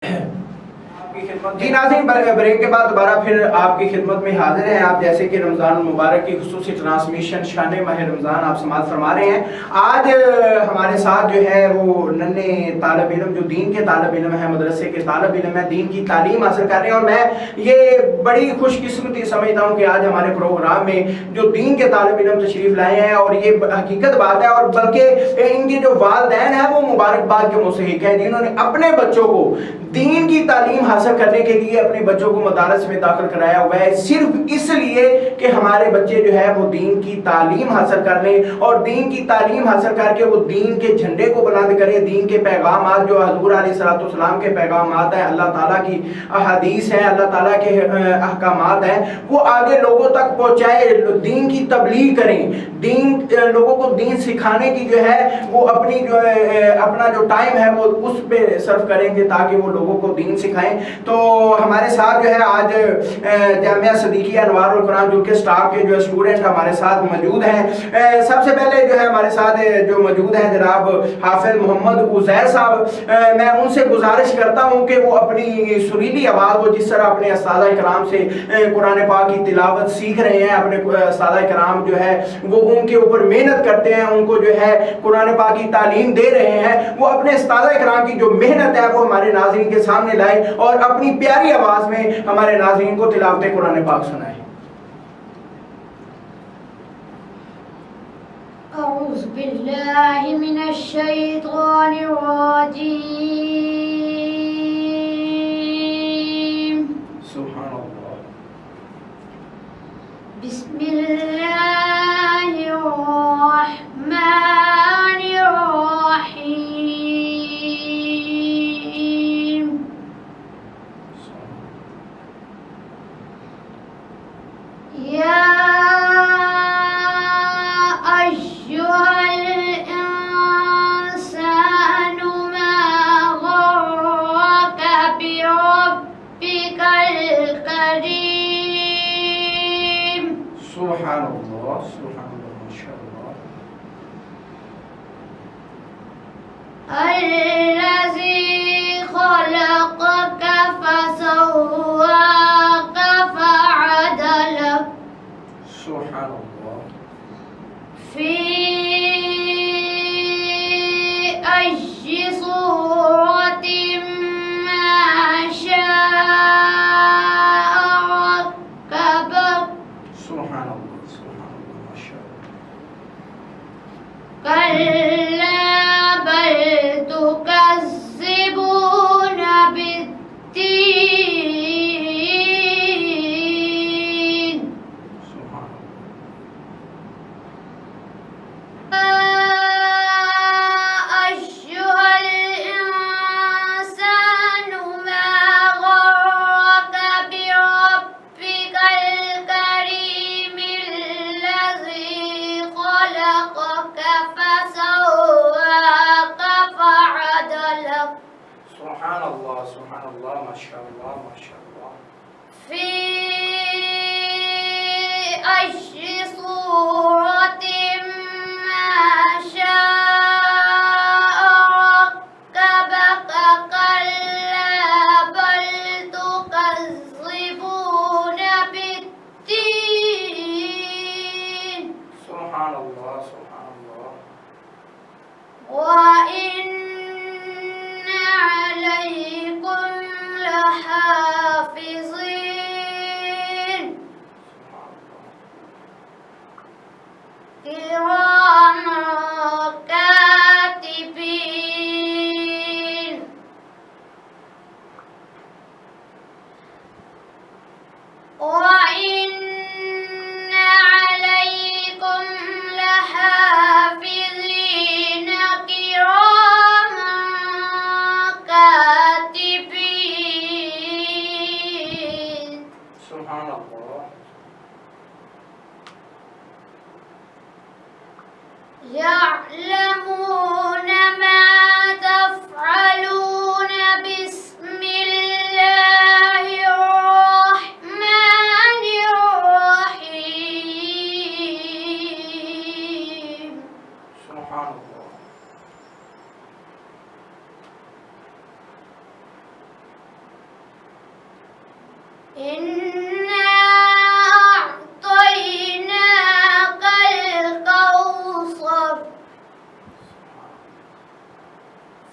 جی ناظرین، بریک کے بعد دوبارہ پھر آپ کی خدمت میں حاضر ہیں. آپ جیسے کہ رمضان المبارک کی خصوصی ٹرانسمیشن شان ماہ رمضان آپ سماعت فرما رہے ہیں. آج ہمارے ساتھ جو ہے وہ ننھے طالب علم جو دین کے طالب علم ہیں، مدرسے کے طالب علم ہیں، دین کی تعلیم حاصل کر رہے ہیں. اور میں یہ بڑی خوش قسمتی سمجھتا ہوں کہ آج ہمارے پروگرام میں جو دین کے طالب علم تشریف لائے ہیں، اور یہ حقیقت بات ہے. اور بلکہ ان کے جو والدین ہیں وہ مبارکباد کے مستحق ہیں، جنہوں نے اپنے بچوں کو دین کی تعلیم حاصل کرنے کے لیے اپنے بچوں کو مدارس میں داخل کرایا ہوا ہے، صرف اس لیے کہ ہمارے بچے جو ہے وہ دین کی تعلیم حاصل کر لیں، اور دین کی تعلیم حاصل کر کے وہ دین کے جھنڈے کو بلند کرے. دین کے پیغامات جو حضور علیہ الصلوۃ والسلام کے پیغامات ہیں، اللہ تعالیٰ کی احادیث ہیں، اللہ تعالیٰ کے احکامات ہیں، وہ آگے لوگوں تک پہنچائے، دین کی تبلیغ کریں، دین لوگوں کو دین سکھانے کی جو ہے وہ اپنی جو اپنا جو ٹائم ہے وہ اس پہ صرف کریں گے تاکہ وہ لوگوں کو دین سکھائیں. تو ہمارے ساتھ جو ہے آج جامعہ صدیقیہ انوار القرآن جو کہ سٹاف کے جو اسٹوڈنٹ ہمارے ساتھ موجود ہیں. سب سے پہلے جو ہے ہمارے ساتھ جو موجود ہیں جناب حافظ محمد عزیر صاحب. میں ان سے گزارش کرتا ہوں کہ وہ اپنی سریلی آواز کو جس طرح اپنے اساتذہ کرام سے قرآن پاک کی تلاوت سیکھ رہے ہیں، اپنے اساتذہ کرام جو ہے وہ ان کے اوپر محنت کرتے ہیں، ان کو جو ہے قرآن پاک کی تعلیم دے رہے ہیں، وہ اپنے اساتذہ کرام کی جو محنت ہے وہ ہمارے ناظرین کے سامنے لائے اور اپنی پیاری آواز میں ہمارے ناظرین کو تلاوت قرآن پاک سنائے. اعوذ باللہ من الشیطان الرجیم. سبحان اللہ. بسم اللہ الرحمن الرحیم. یا سبحان اللہ، سبحان اللہ، ماشاء اللہ. الذی خلقک فسواک فعدلک. سبحان اللہ. فی ای صورت ما شاء رکبک. سبحان اللہ، سبحان اللہ، ماشاء اللہ. کلا بل تکذبون بالدین. سبحان أيها الإنسان ما غرك بربك الكريم الذي خلقك فسواك فعدلك. سبحان اللہ، سبحان اللہ، ماشاء اللہ، ماشاء اللہ. في أي صورة ما شاء ركبك. كلا بل تكذبون بالدين. سبحان اللہ، سبحان اللہ. وإن عليكم لحافظين إنا أعطيناك الكوثر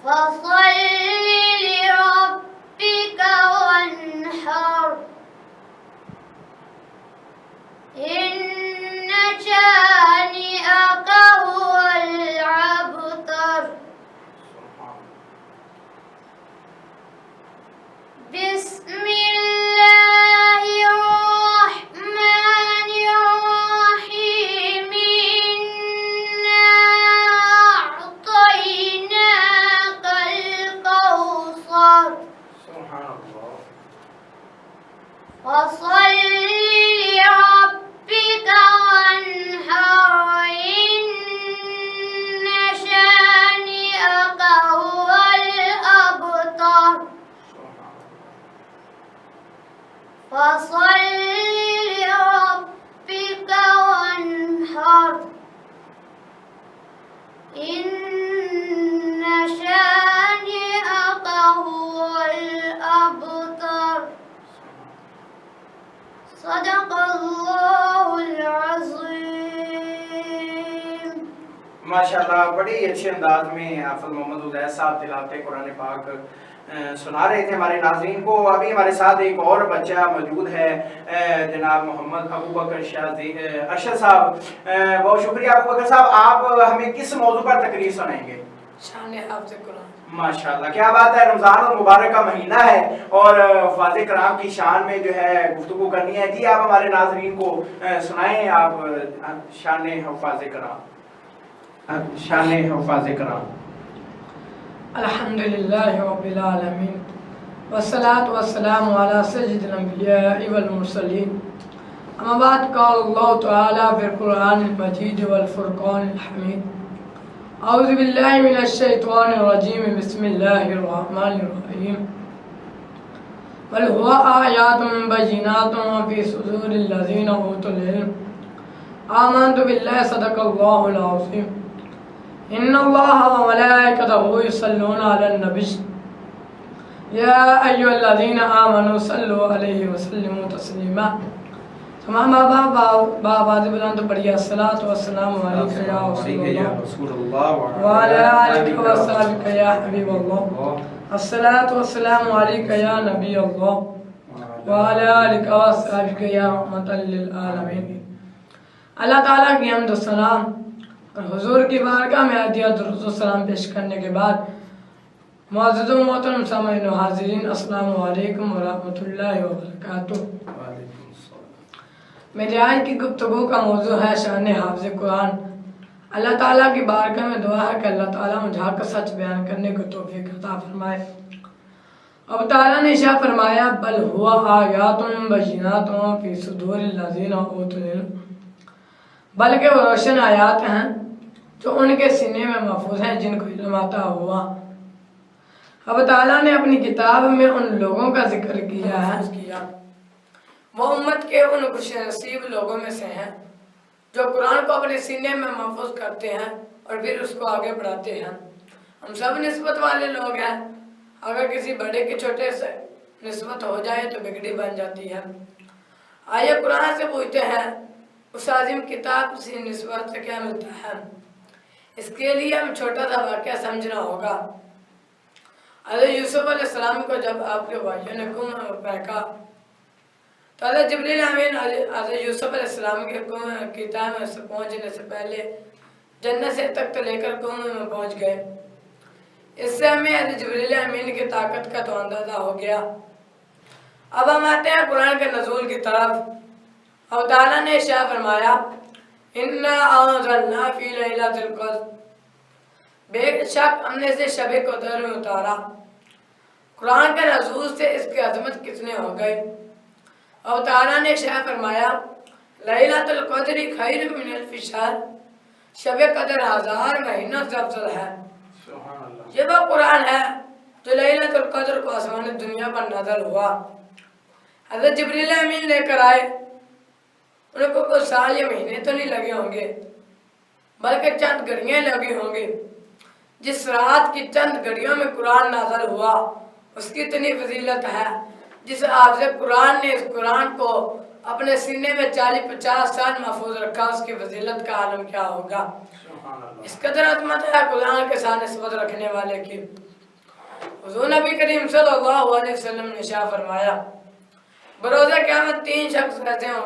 فصل لربك وانحر إن شانئك هو الأبتر بسم الله الرحمن الرحيم إنا أعطيناك الكوثر سبحان الله فصل لربك وانحر إن شانئك هو الأبتر فصل لربك وانحر إن شانئك هو الأبتر صدق الله العظيم माशाल्लाह बड़ी अच्छे अंदाज में हाफिज मोहम्मद उज़ैर साहब तिलावत कुरान पाक सुना रहे थे हमारे नाज़रीन को। अभी हमारे साथ एक और बच्चा मौजूद है, जनाब मोहम्मद अबू बकर अरशद साहब। बहुत शुक्रिया अबू बकर साहब, आप हमें किस मौजू पर तकरीर सुनाएंगे? शान हाफ़िज़ कुरान। माशाल्लाह, क्या बात है। रमज़ान और मुबारक का महीना है और हफ़ाज़े कराम की शान में जो है गुफ्तगू करनी है। जी आप हमारे नाज़रीन को सुनाएं, आप शान हफ़ाज़े कराम, शान हफ़ाज़े कराम। अल्हम्दुलिल्लाहि रब्बिल आलमीन वस्सलातु वस्सलामु अला सय्यिदिल अंबिया'i वल मुरसलीन। अम्मा बाद क़ाल अल्लाहु तआला फ़िल क़ुरआनिल मजीद वल फ़ुरक़ानिल हमीद। अऊज़ु बिल्लाहि मिनश शैतानिर रजीम। बिस्मिल्लाहिर रहमानिर रहीम। बल हुवा आयातुम बय्यिनातुम फ़ी सुदूरिल लज़ीना ऊतुल इल्म। आमन्तु बिल्लाहि सदक़ल्लाहुल अज़ीम। इन्नल्लाह व मलाइकतहु युसल्लूना अलन नबी या अय्युहल्लज़ीना आमनू सल्लु अलैहि व सल्लिमू तस्लीमा। तमाम बाबाद बुलंद पढ़िए अस्सलातु वस्सलामु अलैका या रसूलल्लाह व अला आलिका व सहाबिका या हबीबल्लाह। अस्सलातु वस्सलामु अलैका या नबी अल्लाह व अला आलिका व सहाबिका या रहमतल लिल आलमीन। अल्लाह ताला की हम्द व सलाम और हुजूर की बारगाह में अदिया दुरूद व सलाम पेश करने के बाद मुअज़्ज़िज़ व मोहतरम सामईन व हाज़िरीन, अस्सलामु अलैकुम व रहमतुल्लाहि व बरकातुहू। मेरी आज की गुफ्तगू का मौजू है शान हाफ़िज़ कुरान। अल्लाह ताला की बारगाह में दुआ है कि अल्लाह ताला मुझे हक़ सच बयान करने को तौफीक अता फरमाए। अब ताला ने इरशाद फरमाया, बल हुआ आयातुम बय्यिनातुम फ़ी सुदूरिल लज़ीना ऊतुल इल्म। बल्कि वो रोशन आयात हैं जो उनके सीने में महफूज हैं जिनको इल्म अता हुआ। अब ताला ने अपनी किताब में उन लोगों का जिक्र किया है, वो उम्मत के उन खुशनसीब लोगों में से हैं जो कुरान को अपने सीने में महफूज करते हैं और फिर उसको आगे बढ़ाते हैं। हम सब निस्बत वाले लोग हैं। अगर किसी बड़े के छोटे से निस्बत हो जाए तो बिगड़ी बन जाती है। आइए कुरान से पूछते हैं, उस आज़िम किताब से निस्बत से क्या मिलता है? इसके लिए हम छोटा सा वाक़या समझना होगा। हज़रत यूसुफ अलैहिस्सलाम को जब आपके भाइयों ने कुएं में फेंका तो हज़रत जिब्रील अमीन हज़रत यूसुफ अलैहिस्सलाम के किताब में से पहुँचने से पहले जन्नत से तक तो लेकर कुएं में पहुँच गए। इससे हमें हज़रत जिब्रील अमीन की ताकत का तो अंदाज़ा हो गया। अब हम आते हैं कुरान के नज़ूल की तरफ। अब ताला ने इरशाद फरमाया, इन्ना अंज़लना फ़ी लैलतिल क़द्र। बेशक हमने इसे शब-ए क़द्र में उतारा। कुरान के नज़ूल से इसकी अज़मत कितने हो गए। अब ताला ने इरशाद फरमाया, लैलतुल क़द्र खैरुम मिन अल्फ़ि शहर। शब-ए क़द्र 1000 महीनों से अफजल है। ये वो कुरान है जो लैलतुल क़द्र को आसमान दुनिया पर नाज़िल हुआ। हज़रत जिब्रील अमीन लेकर आए। उनको कुछ साल या महीने तो नहीं लगे होंगे, बल्कि चंद घड़ियाँ लगी होंगी। जिस रात की चंद घड़ियों में कुरान नाज़िल हुआ उसकी इतनी फजीलत है جس حافظ قرآن نے اس قرآن کو اپنے سینے میں 40-50 سال محفوظ رکھا، اس کی فضیلت کا عالم کیا ہوگا۔ اس قدر عظمت ہے قرآن کے ساتھ نسبت رکھنے والے کی۔ حضور نبی کریم صلی اللہ علیہ وسلم نے ارشاد فرمایا، بروز قیامت 3 شخص ایسے ہوں